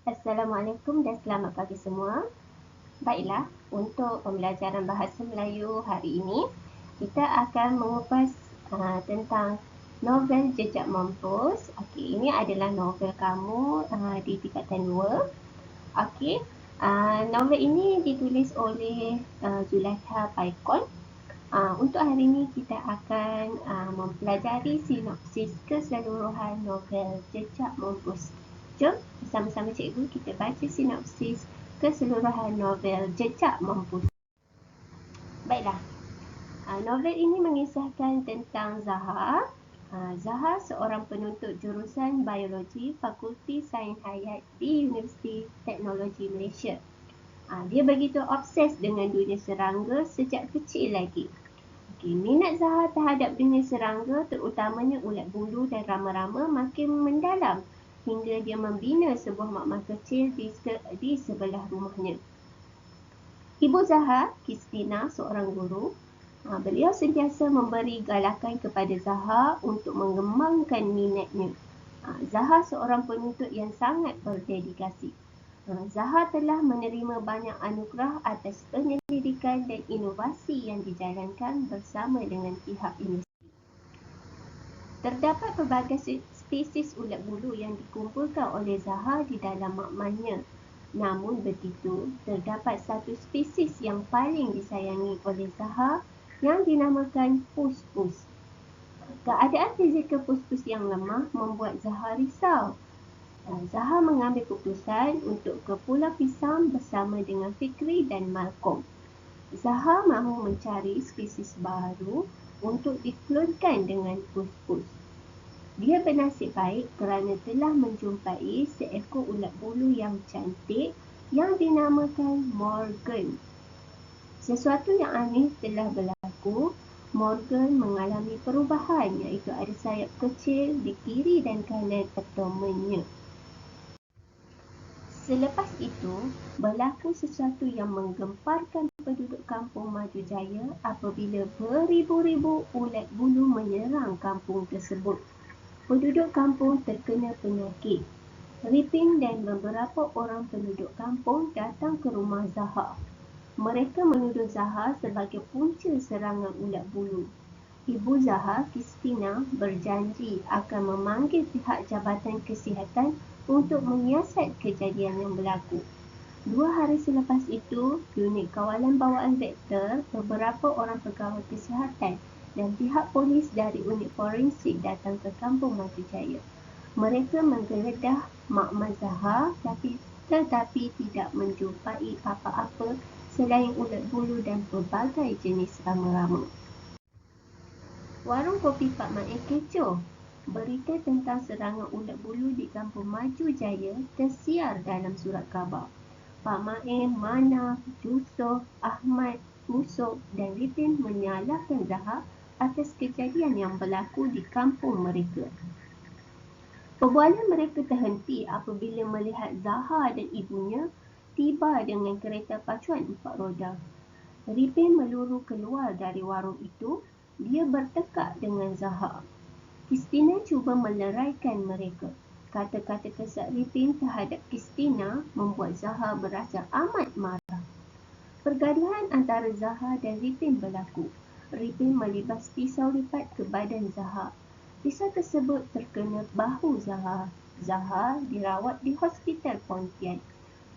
Assalamualaikum dan selamat pagi semua. Baiklah, untuk pembelajaran bahasa Melayu hari ini, kita akan mengupas tentang novel Jejak Mampus. Okey, ini adalah novel kamu di tingkatan 2. Okey, novel ini ditulis oleh Zulaikha Paikon. Untuk hari ini kita akan mempelajari sinopsis keseluruhan novel Jejak Mampus. Jom bersama-sama cikgu kita baca sinopsis keseluruhan novel Jejak Mampus. Baiklah, novel ini mengisahkan tentang Zaha. Zaha seorang penuntut jurusan Biologi Fakulti Sains Hayat di Universiti Teknologi Malaysia. Dia begitu obses dengan dunia serangga sejak kecil lagi. Minat Zaha terhadap dunia serangga, terutamanya ulat bulu dan rama-rama, makin mendalam hingga dia membina sebuah makmal kecil di sebelah rumahnya. Ibu Zaha, Kristina, seorang guru, beliau sentiasa memberi galakan kepada Zaha untuk mengembangkan minatnya. Zaha seorang penuntut yang sangat berdedikasi. Zaha telah menerima banyak anugerah atas penyelidikan dan inovasi yang dijalankan bersama dengan pihak universiti. Terdapat pelbagai spesies ulat bulu yang dikumpulkan oleh Zaha di dalam makmalnya. Namun begitu, terdapat satu spesies yang paling disayangi oleh Zaha yang dinamakan pus-pus. Keadaan fizikal pus-pus yang lemah membuat Zaha risau. Zaha mengambil keputusan untuk ke Pulau Pisang bersama dengan Fikri dan Malcolm. Zaha mahu mencari spesies baru untuk diklonkan dengan pus-pus. Dia bernasib baik kerana telah menjumpai seekor ulat bulu yang cantik yang dinamakan Morgan. Sesuatu yang aneh telah berlaku. Morgan mengalami perubahan, iaitu ada sayap kecil di kiri dan kanan abdomennya. Selepas itu, berlaku sesuatu yang menggemparkan penduduk kampung Maju Jaya apabila beribu-ribu ulat bulu menyerang kampung tersebut. Penduduk kampung terkena penyakit. Ripin dan beberapa orang penduduk kampung datang ke rumah Zaha. Mereka menuduh Zaha sebagai punca serangan ulat bulu. Ibu Zaha, Kristina, berjanji akan memanggil pihak Jabatan Kesihatan untuk menyiasat kejadian yang berlaku. 2 hari selepas itu, unit kawalan bawaan vektor, beberapa orang pegawai kesihatan dan pihak polis dari unit forensik datang ke kampung Maju Jaya. Mereka menggeledah makmal Zaha tetapi tidak menjumpai apa-apa selain ulat bulu dan pelbagai jenis rama-rama. Warung kopi Pak Main kecoh. Berita tentang serangan ulat bulu di kampung Maju Jaya tersiar dalam surat khabar. Pak Main, Manaf, Yusuf, Ahmad, Usop dan Ripin menyalahkan Zaha atas kejadian yang berlaku di kampung mereka. Perbualan mereka terhenti apabila melihat Zaha dan ibunya tiba dengan kereta pacuan 4 roda. Ripin meluru keluar dari warung itu. Dia bertekak dengan Zaha. Kristina cuba meleraikan mereka. Kata-kata kesat Ripin terhadap Kristina membuat Zaha berasa amat marah. Pergaduhan antara Zaha dan Ripin berlaku. Ripin melibas pisau lipat ke badan Zaha. Pisau tersebut terkena bahu Zaha. Zaha dirawat di Hospital Pontian.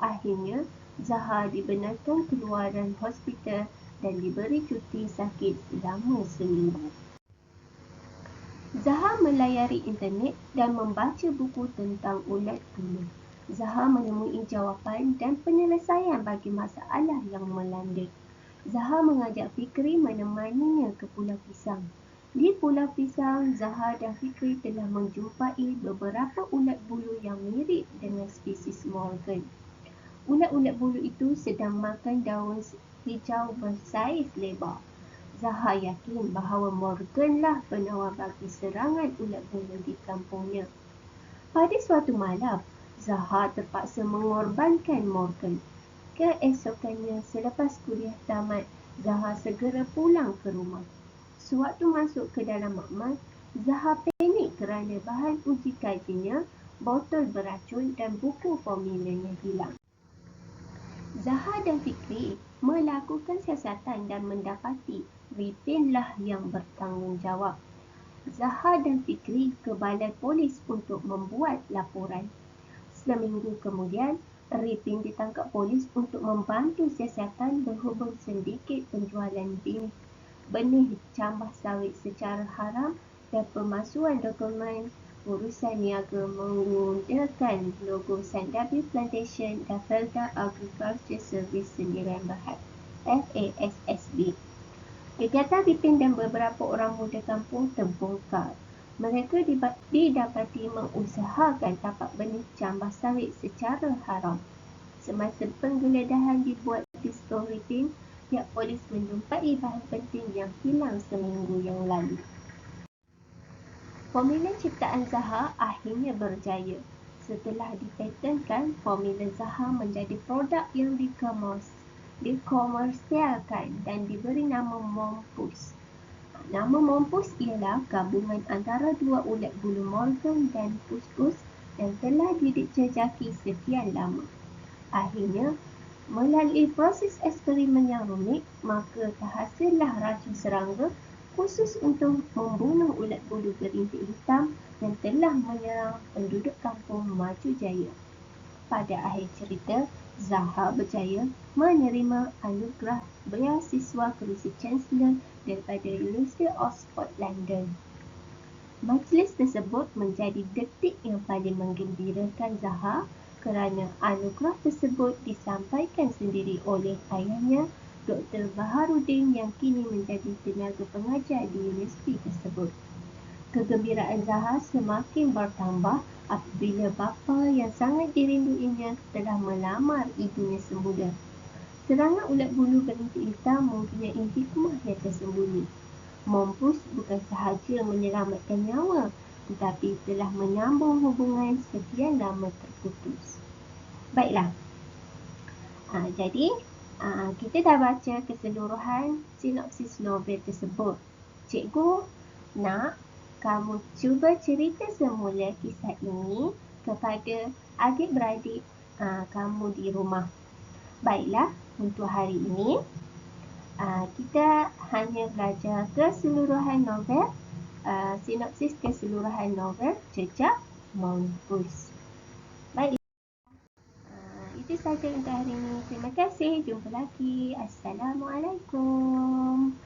Akhirnya, Zaha dibenarkan keluar dari hospital dan diberi cuti sakit selama seminggu. Zaha melayari internet dan membaca buku tentang ulat bulu. Zaha menemui jawapan dan penyelesaian bagi masalah yang melanda. Zaha mengajak Fikri menemaninya ke Pulau Pisang. Di Pulau Pisang, Zaha dan Fikri telah menjumpai beberapa ulat bulu yang mirip dengan spesies Morgan. Ulat-ulat bulu itu sedang makan daun hijau bersaiz lebar. Zaha yakin bahawa Morganlah penawar bagi serangan ulat bulu di kampungnya. Pada suatu malam, Zaha terpaksa mengorbankan Morgan. Keesokannya, selepas kuliah tamat, Zaha segera pulang ke rumah. Sewaktu masuk ke dalam makmal, Zaha panik kerana bahan uji kajinya botol beracun dan buku formulanya hilang. Zaha dan Fikri melakukan siasatan dan mendapati Ripinlah yang bertanggungjawab. Zaha dan Fikri ke balai polis untuk membuat laporan. Seminggu kemudian, Ripin ditangkap polis untuk membantu siasatan berhubung sedikit penjualan benih cambah sawit secara haram dan pemalsuan dokumen urusan niaga menggunakan logo Sandabi Plantation dan Felda Agriculture Service Sendirian Berhad FASSB. Kegiatan Ripin dan beberapa orang muda kampung terbongkar. Mereka didapati mengusahakan tapak benih cambah sawit secara haram. Semasa penggeledahan dibuat di store Ripin, pihak polis menjumpai bahan penting yang hilang seminggu yang lalu. Formula ciptaan Zaha akhirnya berjaya. Setelah dipatenkan, formula Zaha menjadi produk yang dikomersialkan dan diberi nama Mompus. Nama Mompus ialah gabungan antara dua ulat bulu Morgan dan Pus-Pus yang telah dijejaki sekian lama. Akhirnya, melalui proses eksperimen yang rumit, maka terhasillah racun serangga khusus untuk membunuh ulat bulu berintik hitam yang telah menyerang penduduk kampung Maju Jaya. Pada akhir cerita, Zaha berjaya menerima anugerah beasiswa kerusi Chancellor daripada University of Oxford, London. Majlis tersebut menjadi detik yang paling menggembirakan Zaha kerana anugerah tersebut disampaikan sendiri oleh ayahnya, Dr. Baharudin yang kini menjadi tenaga pengajar di universiti tersebut. Kegembiraan Zaha semakin bertambah apabila bapa yang sangat dirinduinya telah melamar ibunya semula. Serangan ulat bulu berintik hitam mempunyai hikmah yang tersembunyi. Mompus bukan sahaja menyelamatkan nyawa, tetapi telah menyambung hubungan sekian lama terputus. Baiklah, jadi kita dah baca keseluruhan sinopsis novel tersebut. Cikgu nak kamu cuba cerita semula kisah ini kepada adik-beradik kamu di rumah. Baiklah, untuk hari ini kita hanya belajar keseluruhan novel, sinopsis keseluruhan novel Jejak Mompus. Baiklah, itu sahaja untuk hari ini. Terima kasih. Jumpa lagi. Assalamualaikum.